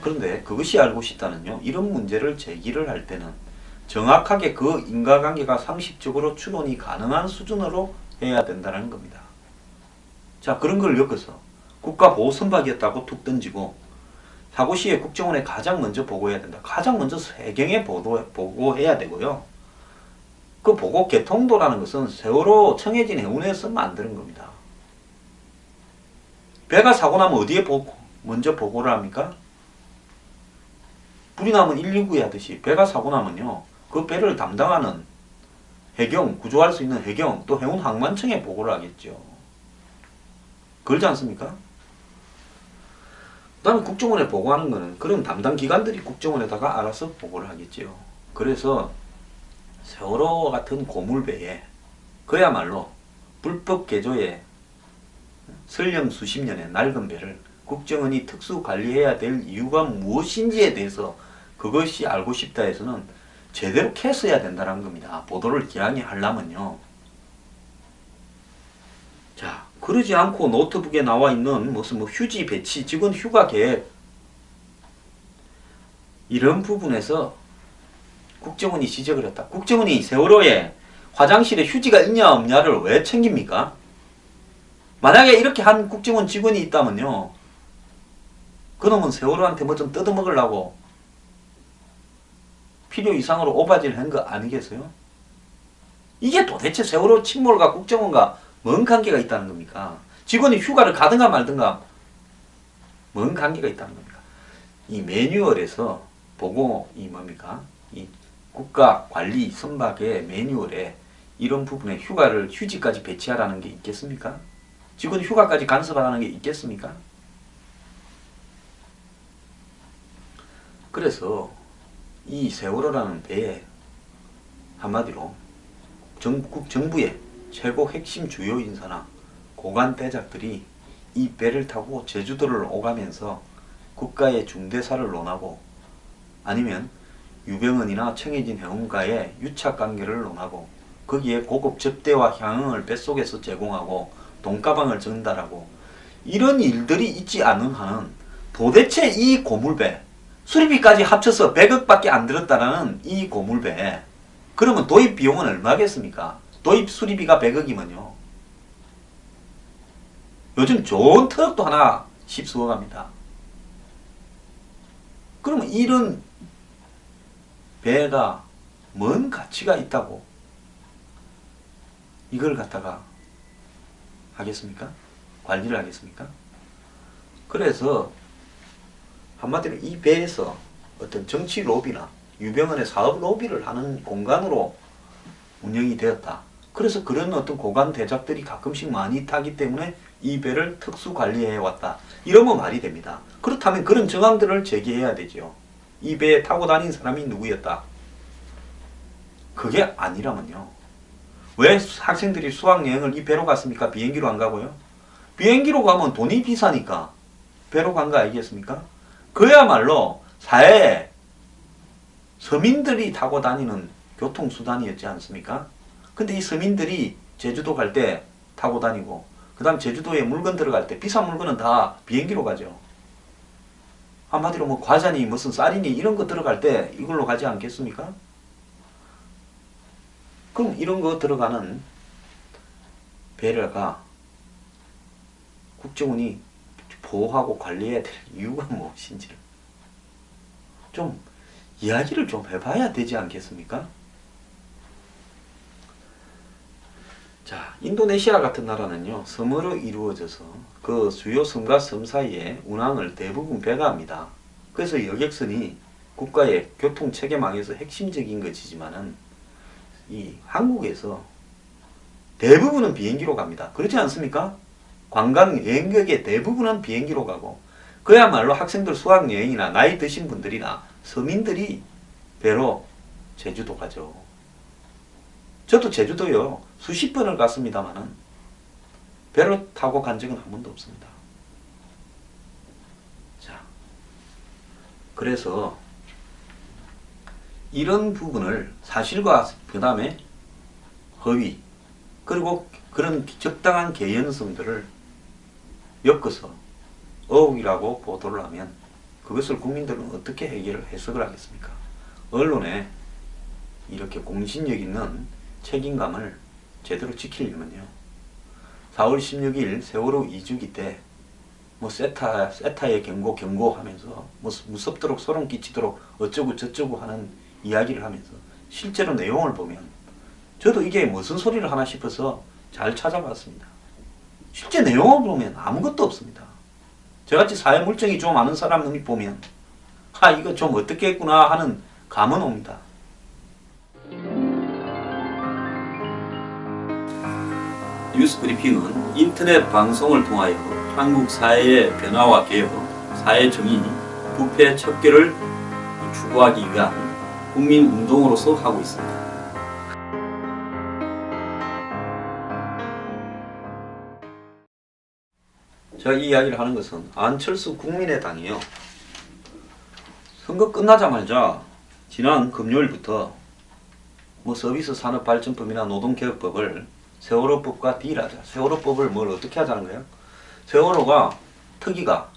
그런데 그것이 알고 싶다는요. 이런 문제를 제기를 할 때는 정확하게 그 인과관계가 상식적으로 추론이 가능한 수준으로 해야 된다는 겁니다. 자, 그런 걸 엮어서 국가보호선박이었다고 툭 던지고 사고 시에 국정원에 가장 먼저 보고해야 된다. 가장 먼저 세경에 보고해야 되고요. 그 보고 개통도라는 것은 세월호 청해진 해운에서 만드는 겁니다. 배가 사고 나면 어디에 먼저 보고를 합니까? 불이 나면 119에 하듯이 배가 사고 나면요. 그 배를 담당하는 해경, 구조할 수 있는 해경, 또 해운항만청에 보고를 하겠죠. 그러지 않습니까? 그 다음에 국정원에 보고하는 거는 그런 담당 기관들이 국정원에다가 알아서 보고를 하겠죠. 그래서 세월호 같은 고물배에 그야말로 불법 개조에 설령 수십 년의 낡은 배를 국정원이 특수 관리해야 될 이유가 무엇인지에 대해서 그것이 알고 싶다 해서는 제대로 캐스해야 된다는 겁니다. 보도를 기왕에 하려면요. 자, 그러지 않고 노트북에 나와 있는 무슨 휴지 배치, 직원 휴가 계획 이런 부분에서 국정원이 지적을 했다. 국정원이 세월호에 화장실에 휴지가 있냐 없냐를 왜 챙깁니까? 만약에 이렇게 한 국정원 직원이 있다면요. 그놈은 세월호한테 뭐 좀 뜯어먹으려고 필요 이상으로 오바질 한 거 아니겠어요? 이게 도대체 세월호 침몰과 국정원과 뭔 관계가 있다는 겁니까? 직원이 휴가를 가든가 말든가 뭔 관계가 있다는 겁니까? 이 매뉴얼에서 보고 이 뭡니까? 이 국가관리 선박의 매뉴얼에 이런 부분에 휴지까지 배치하라는 게 있겠습니까? 직원 휴가까지 간섭하라는 게 있겠습니까? 그래서 이 세월호라는 배에 한마디로 정부의 최고 핵심 주요 인사나 고관 대작들이 이 배를 타고 제주도를 오가면서 국가의 중대사를 논하고 아니면 유병언이나 청해진 해운과의 유착관계를 논하고 거기에 고급 접대와 향응을 뱃속에서 제공하고 돈가방을 전달하고 이런 일들이 있지 않은 한은 도대체 이 고물배 수리비까지 합쳐서 100억밖에 안 들었다라는 이 고물배 그러면 도입 비용은 얼마겠습니까? 도입 수리비가 100억이면요. 요즘 좋은 트럭도 하나 십수억 합니다. 그러면 이런 배가 뭔 가치가 있다고 이걸 갖다가 하겠습니까? 관리를 하겠습니까? 그래서 한마디로 이 배에서 어떤 정치 로비나 유병헌의 사업 로비를 하는 공간으로 운영이 되었다. 그래서 그런 어떤 고관 대작들이 가끔씩 많이 타기 때문에 이 배를 특수 관리해 왔다. 이러면 말이 됩니다. 그렇다면 그런 정황들을 제기해야 되죠. 이 배에 타고 다닌 사람이 누구였다. 그게 아니라면요. 왜 학생들이 수학여행을 이 배로 갔습니까? 비행기로 안 가고요? 비행기로 가면 돈이 비싸니까 배로 간 거 아니겠습니까? 그야말로 사회에 서민들이 타고 다니는 교통수단이었지 않습니까? 근데 이 서민들이 제주도 갈 때 타고 다니고 그 다음 제주도에 물건 들어갈 때 비싼 물건은 다 비행기로 가죠. 한마디로 뭐 과자니 무슨 쌀이니 이런 거 들어갈 때 이걸로 가지 않겠습니까? 그럼 이런 거 들어가는 배가 국정원이 보호하고 관리해야 될 이유가 무엇인지를 좀 이야기를 좀 해봐야 되지 않겠습니까? 자, 인도네시아 같은 나라는요, 섬으로 이루어져서 그 주요 섬과 섬 사이에 운항을 대부분 배가 합니다. 그래서 여객선이 국가의 교통 체계망에서 핵심적인 것이지만은 이 한국에서 대부분은 비행기로 갑니다. 그렇지 않습니까? 관광 여행객의 대부분은 비행기로 가고 그야말로 학생들 수학여행이나 나이 드신 분들이나 서민들이 배로 제주도 가죠. 저도 제주도요 수십 번을 갔습니다만은 배로 타고 간 적은 한 번도 없습니다. 자, 그래서 이런 부분을 사실과 그 다음에 허위 그리고 그런 적당한 개연성들을 엮어서 어혹이라고 보도를 하면 그것을 국민들은 어떻게 해석을 하겠습니까? 언론에 이렇게 공신력 있는 책임감을 제대로 지키려면요. 4월 16일 세월호 2주기 때 뭐 세타의 경고하면서 뭐 무섭도록 소름 끼치도록 어쩌고 저쩌고 하는 이야기를 하면서 실제로 내용을 보면 저도 이게 무슨 소리를 하나 싶어서 잘 찾아봤습니다. 실제 내용을 보면 아무것도 없습니다. 저같이 사회 물정이 좀 아는 사람이 보면 이거 좀 어떻게 했구나 하는 감은 옵니다. 뉴스 브리핑은 인터넷 방송을 통하여 한국 사회의 변화와 개혁, 사회 정의, 부패 척결을 추구하기 위한 국민 운동으로서 하고 있습니다. 제가 이 이야기를 하는 것은 안철수 국민의당이요. 선거 끝나자마자 지난 금요일부터 뭐 서비스 산업발전법이나 노동개혁법을 세월호법과 딜하자. 세월호법을 뭘 어떻게 하자는 거예요? 세월호가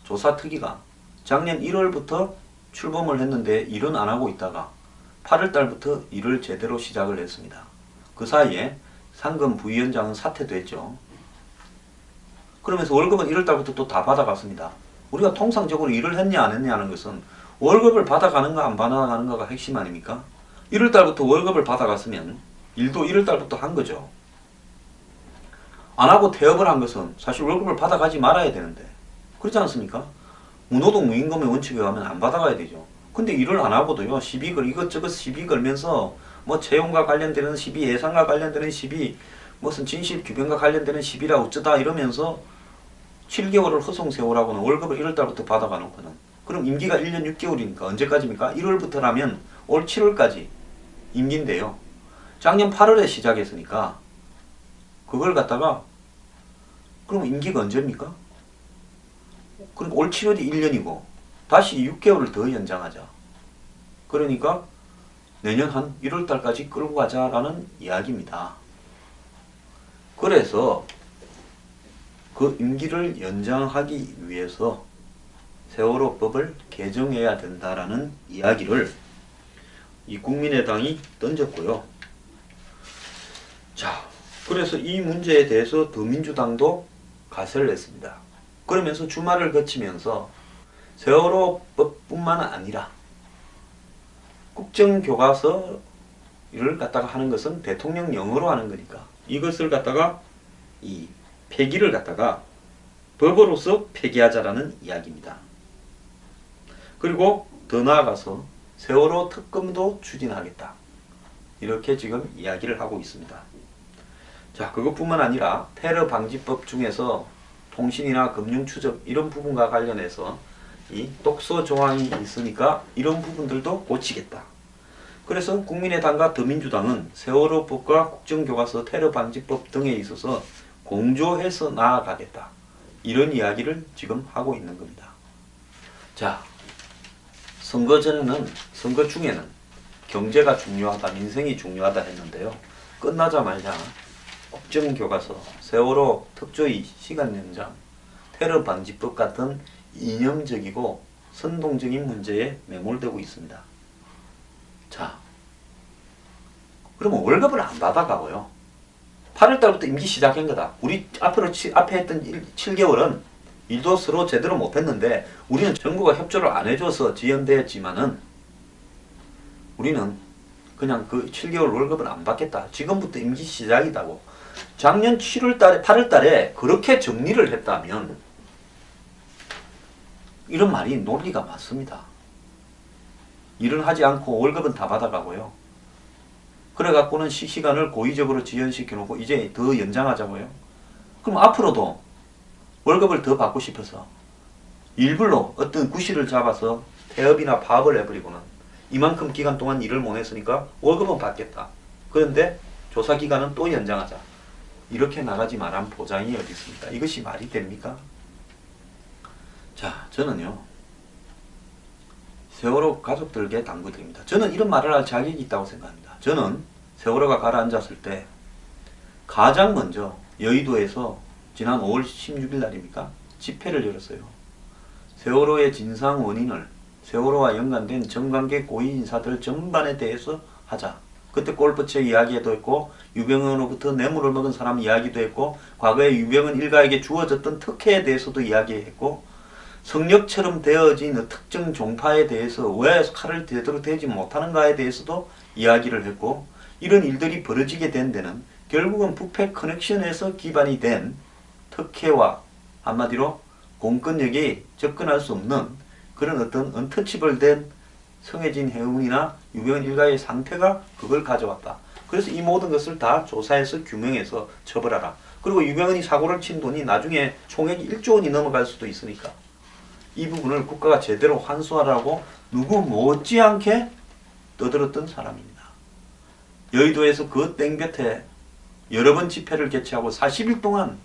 조사 특위가 작년 1월부터 출범을 했는데 일은 안 하고 있다가 8월 달부터 일을 제대로 시작을 했습니다. 그 사이에 상금 부위원장은 사퇴도 했죠. 그러면서 월급은 1월 달부터 또 다 받아갔습니다. 우리가 통상적으로 일을 했냐 안 했냐 하는 것은 월급을 받아가는가 안 받아가는가가 핵심 아닙니까? 1월 달부터 월급을 받아갔으면 일도 1월 달부터 한 거죠. 안 하고 태업을 한 것은 사실 월급을 받아가지 말아야 되는데 그렇지 않습니까? 무노동 무임금의 원칙에 의하면 안 받아가야 되죠. 근데 일을 안 하고도요, 이것저것 시비 걸면서 뭐 채용과 관련되는 시비, 예산과 관련되는 시비, 무슨 진실 규명과 관련되는 시비라 어쩌다 이러면서 7개월을 허송세월하고는 월급을 1월 달부터 받아가 놓고는 그럼 임기가 1년 6개월이니까 언제까지입니까? 1월부터라면 올 7월까지 임기인데요. 작년 8월에 시작했으니까 그걸 갖다가 그럼 임기가 언제입니까? 그러니까 올 7월이 1년이고 다시 6개월을 더 연장하자. 그러니까 내년 한 1월 달까지 끌고 가자라는 이야기입니다. 그래서 그 임기를 연장하기 위해서 세월호법을 개정해야 된다라는 이야기를 이 국민의당이 던졌고요. 자, 그래서 이 문제에 대해서 더민주당도 가세를 했습니다. 그러면서 주말을 거치면서 세월호법뿐만 아니라 국정교과서를 갖다가 하는 것은 대통령령으로 하는 거니까 이것을 갖다가 이 폐기를 갖다가 법으로서 폐기하자라는 이야기입니다. 그리고 더 나아가서 세월호 특검도 추진하겠다. 이렇게 지금 이야기를 하고 있습니다. 자, 그것뿐만 아니라 테러 방지법 중에서 통신이나 금융 추적 이런 부분과 관련해서 이 독소 조항이 있으니까 이런 부분들도 고치겠다. 그래서 국민의당과 더민주당은 세월호법과 국정교과서 테러 방지법 등에 있어서 공조해서 나아가겠다. 이런 이야기를 지금 하고 있는 겁니다. 자, 선거 중에는 경제가 중요하다, 민생이 중요하다 했는데요. 끝나자마자 국정교과서, 세월호 특조위 시간 연장, 테러 방지법 같은 이념적이고 선동적인 문제에 매몰되고 있습니다. 자, 그러면 월급을 안 받아가고요. 8월 달부터 임기 시작한 거다. 우리 앞에 했던 7개월은 일도 서로 제대로 못했는데 우리는 정부가 협조를 안 해줘서 지연되었지만은 우리는 그냥 그 7개월 월급은 안 받겠다. 지금부터 임기 시작이다고. 작년 7월 달에, 8월 달에 그렇게 정리를 했다면 이런 말이 논리가 맞습니다. 일은 하지 않고 월급은 다 받아가고요. 그래갖고는 시간을 고의적으로 지연시켜 놓고 이제 더 연장하자고요. 그럼 앞으로도 월급을 더 받고 싶어서 일부러 어떤 구실을 잡아서 태업이나 파업을 해버리고는 이만큼 기간 동안 일을 못 했으니까 월급은 받겠다. 그런데 조사 기간은 또 연장하자. 이렇게 나가지 말란 보장이 어디 있습니까? 이것이 말이 됩니까? 자, 저는요, 세월호 가족들에게 당부드립니다. 저는 이런 말을 할 자격이 있다고 생각합니다. 저는 세월호가 가라앉았을 때 가장 먼저 여의도에서 지난 5월 16일 날입니까? 집회를 열었어요. 세월호의 진상 원인을 세월호와 연관된 정관계 고위 인사들 전반에 대해서 하자. 그때 골프채 이야기도 했고 유병헌으로부터 뇌물을 먹은 사람 이야기도 했고 과거에 유병헌 일가에게 주어졌던 특혜에 대해서도 이야기했고 성역처럼 되어진 특정 종파에 대해서 왜 칼을 제대로 대지 못하는가에 대해서도 이야기를 했고 이런 일들이 벌어지게 된 데는 결국은 부패 커넥션에서 기반이 된 특혜와 한마디로 공권력이 접근할 수 없는 그런 어떤 언터치블 된 성혜진 해운이나 유병헌 일가의 상태가 그걸 가져왔다. 그래서 이 모든 것을 다 조사해서 규명해서 처벌하라. 그리고 유병헌이 사고를 친 돈이 나중에 총액이 1조 원이 넘어갈 수도 있으니까 이 부분을 국가가 제대로 환수하라고 누구 못지않게 떠들었던 사람입니다. 여의도에서 그 땡볕에 여러 번 집회를 개최하고 40일 동안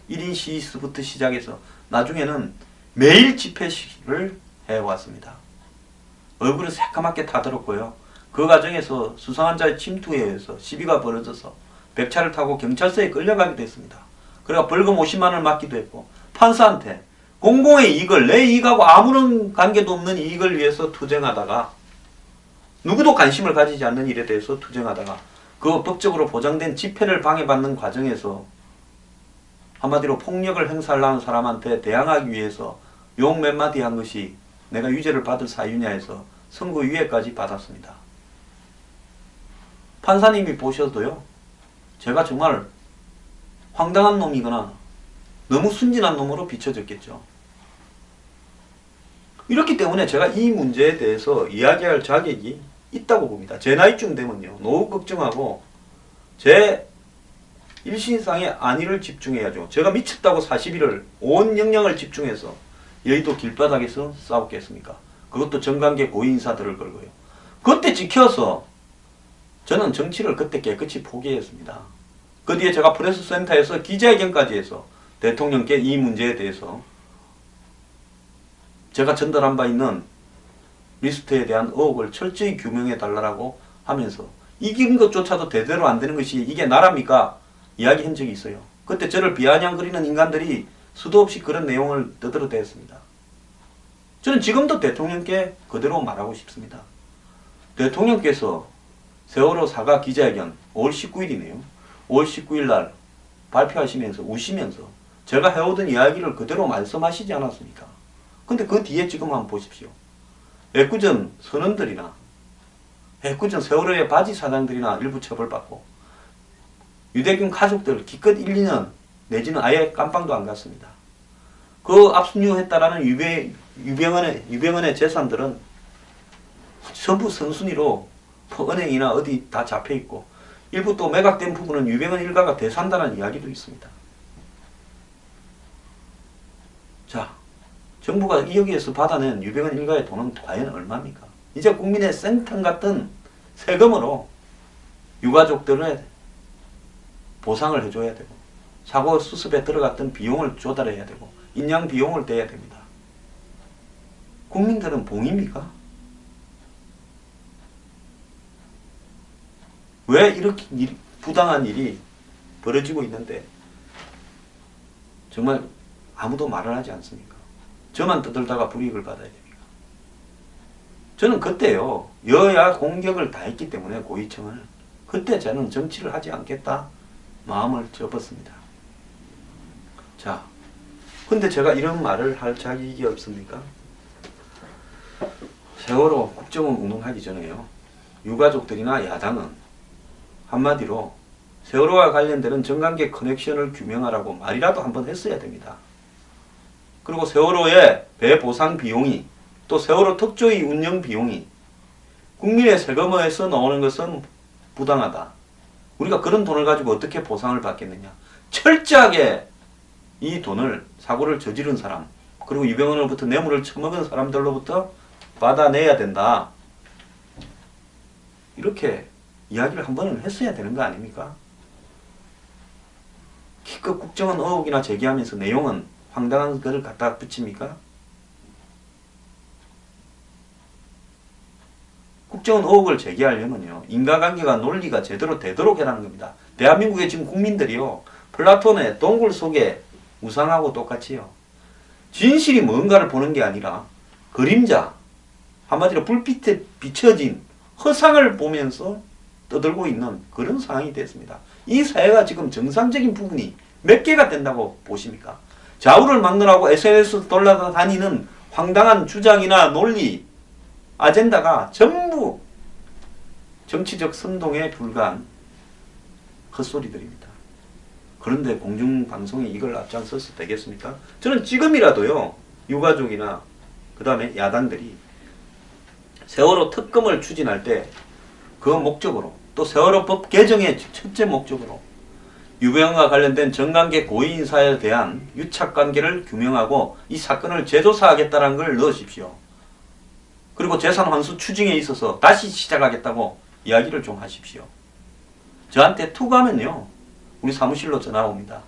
1인 시위부터 시작해서 나중에는 매일 집회를 해왔습니다. 얼굴은 새까맣게 타들었고요. 그 과정에서 수상한 자의 침투에 의해서 시비가 벌어져서 백차를 타고 경찰서에 끌려가게 됐습니다. 그래가 벌금 50만 원을 맞기도 했고 판사한테 공공의 이익을 내 이익하고 아무런 관계도 없는 이익을 위해서 투쟁하다가 누구도 관심을 가지지 않는 일에 대해서 투쟁하다가 그 법적으로 보장된 집회를 방해받는 과정에서 한마디로 폭력을 행사하려는 사람한테 대항하기 위해서 욕 몇 마디 한 것이 내가 유죄를 받을 사유냐 해서 선고유예까지 받았습니다. 판사님이 보셔도요. 제가 정말 황당한 놈이거나 너무 순진한 놈으로 비춰졌겠죠. 이렇기 때문에 제가 이 문제에 대해서 이야기할 자격이 있다고 봅니다. 제 나이쯤 되면요. 노후 걱정하고 제 일신상의 안위를 집중해야죠. 제가 미쳤다고 40일을 온 역량을 집중해서 여의도 길바닥에서 싸웠겠습니까? 그것도 정관계 고위인사들을 걸고요. 그때 지켜서 저는 정치를 그때 깨끗이 포기했습니다. 그 뒤에 제가 프레스센터에서 기자회견까지 해서 대통령께 이 문제에 대해서 제가 전달한 바 있는 리스트에 대한 의혹을 철저히 규명해 달라고 하면서 이긴 것조차도 제대로 안 되는 것이 이게 나라입니까? 이야기한 적이 있어요. 그때 저를 비아냥거리는 인간들이 수도 없이 그런 내용을 떠들어댔습니다. 저는 지금도 대통령께 그대로 말하고 싶습니다. 대통령께서 세월호 사과 기자회견 5월 19일이네요. 5월 19일 날 발표하시면서 우시면서 제가 해오던 이야기를 그대로 말씀하시지 않았습니까? 근데 그 뒤에 지금 한번 보십시오. 애꿎은 선원들이나 애꿎은 세월호의 바지 사장들이나 일부 처벌받고 유대균 가족들 기껏 1, 2년 내지는 아예 깜빵도 안 갔습니다. 그 압수유했다라는 유병헌의 재산들은 전부 선순위로 은행이나 어디 다 잡혀있고 일부 또 매각된 부분은 유병헌 일가가 대산다는 이야기도 있습니다. 자, 정부가 여기에서 받아낸 유병헌 일가의 돈은 과연 얼마입니까? 이제 국민의 생탕 같은 세금으로 유가족들의 보상을 해줘야 되고 사고 수습에 들어갔던 비용을 조달해야 되고 인양 비용을 대야 됩니다. 국민들은 봉입니까? 왜 이렇게 부당한 일이 벌어지고 있는데 정말 아무도 말을 하지 않습니까? 저만 떠들다가 불이익을 받아야 됩니까? 저는 그때요. 여야 공격을 다 했기 때문에 고위층을 그때 저는 정치를 하지 않겠다 마음을 접었습니다. 자, 근데 제가 이런 말을 할 자격이 없습니까? 세월호 국정원 운운하기 전에요. 유가족들이나 야당은 한마디로 세월호와 관련되는 정관계 커넥션을 규명하라고 말이라도 한번 했어야 됩니다. 그리고 세월호의 배 보상 비용이 또 세월호 특조위 운영 비용이 국민의 세금에서 나오는 것은 부당하다. 우리가 그런 돈을 가지고 어떻게 보상을 받겠느냐. 철저하게 이 돈을 사고를 저지른 사람 그리고 유병헌으로부터 뇌물을 처먹은 사람들로부터 받아내야 된다. 이렇게 이야기를 한 번은 했어야 되는 거 아닙니까? 기껏 국정원 의혹이나 제기하면서 내용은 황당한 것을 갖다 붙입니까? 국정원 의혹을 제기하려면요. 인과관계가 논리가 제대로 되도록 해라는 겁니다. 대한민국의 지금 국민들이요. 플라톤의 동굴 속에 우상하고 똑같이요. 진실이 뭔가를 보는 게 아니라 그림자, 한마디로 불빛에 비춰진 허상을 보면서 떠들고 있는 그런 상황이 됐습니다. 이 사회가 지금 정상적인 부분이 몇 개가 된다고 보십니까? 좌우를 막론하고 SNS 돌아다니는 황당한 주장이나 논리, 아젠다가 전부 정치적 선동에 불과한 헛소리들입니다. 그런데 공중방송이 이걸 앞장서서 되겠습니까? 저는 지금이라도요, 유가족이나 그 다음에 야당들이 세월호 특검을 추진할 때 그 목적으로, 또 세월호 법 개정의 첫째 목적으로 유병헌과 관련된 정관계 고위인사에 대한 유착관계를 규명하고 이 사건을 재조사하겠다는 걸 넣으십시오. 그리고 재산환수 추징에 있어서 다시 시작하겠다고 이야기를 좀 하십시오. 저한테 투구하면요, 우리 사무실로 전화 옵니다.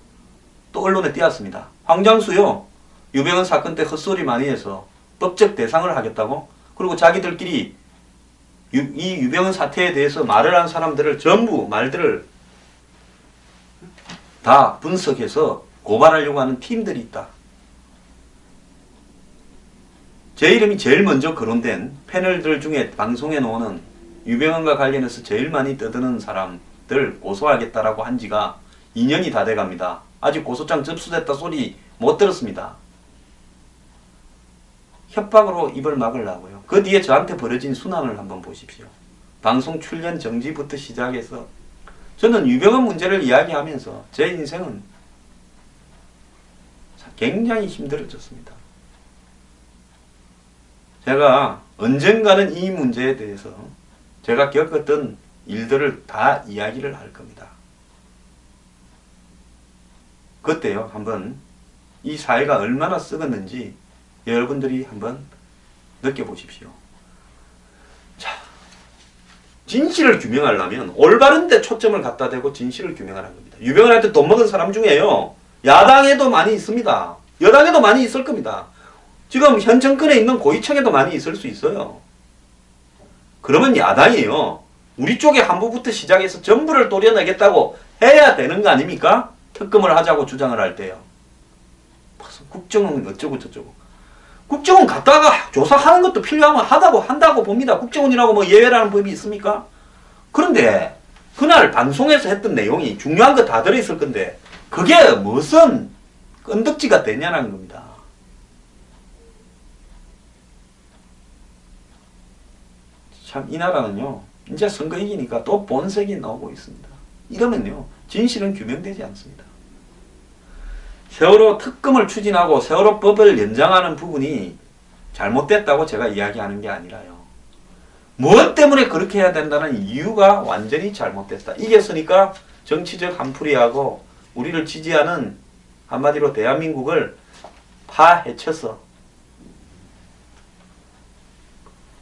또 언론에 띄었습니다. 황장수요, 유병헌 사건 때 헛소리 많이 해서 법적 대상을 하겠다고. 그리고 자기들끼리 이 유병헌 사태에 대해서 말을 한 사람들을 전부 말들을 다 분석해서 고발하려고 하는 팀들이 있다. 제 이름이 제일 먼저 거론된 패널들 중에 방송에 나오는 유병헌과 관련해서 제일 많이 떠드는 사람들 고소하겠다라고 한 지가 2년이 다 돼갑니다. 아직 고소장 접수됐다 소리 못 들었습니다. 협박으로 입을 막으려고요. 그 뒤에 저한테 벌어진 순환을 한번 보십시오. 방송 출연 정지부터 시작해서 저는 유병헌 문제를 이야기하면서 제 인생은 굉장히 힘들어졌습니다. 제가 언젠가는 이 문제에 대해서 제가 겪었던 일들을 다 이야기를 할 겁니다. 그때요, 한번 이 사회가 얼마나 썩었는지 여러분들이 한번 느껴보십시오. 자, 진실을 규명하려면 올바른 데 초점을 갖다 대고 진실을 규명하는 겁니다. 유병헌한테 돈 먹은 사람 중에요, 야당에도 많이 있습니다. 여당에도 많이 있을 겁니다. 지금 현 정권에 있는 고위층에도 많이 있을 수 있어요. 그러면 야당이요, 우리 쪽의 한부부터 시작해서 전부를 도려내겠다고 해야 되는 거 아닙니까? 특검을 하자고 주장을 할 때요. 국정은 어쩌고 저쩌고. 국정원 갔다가 조사하는 것도 필요하면 한다고 봅니다. 국정원이라고 뭐 예외라는 법이 있습니까? 그런데 그날 방송에서 했던 내용이 중요한 거 다 들어있을 건데 그게 무슨 건덕지가 되냐는 겁니다. 참 이 나라는요, 이제 선거이기니까 또 본색이 나오고 있습니다. 이러면요, 진실은 규명되지 않습니다. 세월호 특검을 추진하고 세월호법을 연장하는 부분이 잘못됐다고 제가 이야기하는 게 아니라요, 무엇 때문에 그렇게 해야 된다는 이유가 완전히 잘못됐다. 이겼으니까 정치적 한풀이하고 우리를 지지하는, 한마디로 대한민국을 파헤쳐서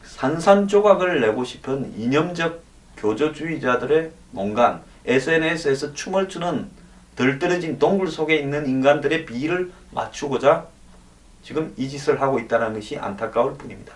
산산조각을 내고 싶은 이념적 교조주의자들의 농간, SNS에서 춤을 추는 덜 떨어진 동굴 속에 있는 인간들의 비위를 맞추고자 지금 이 짓을 하고 있다는 것이 안타까울 뿐입니다.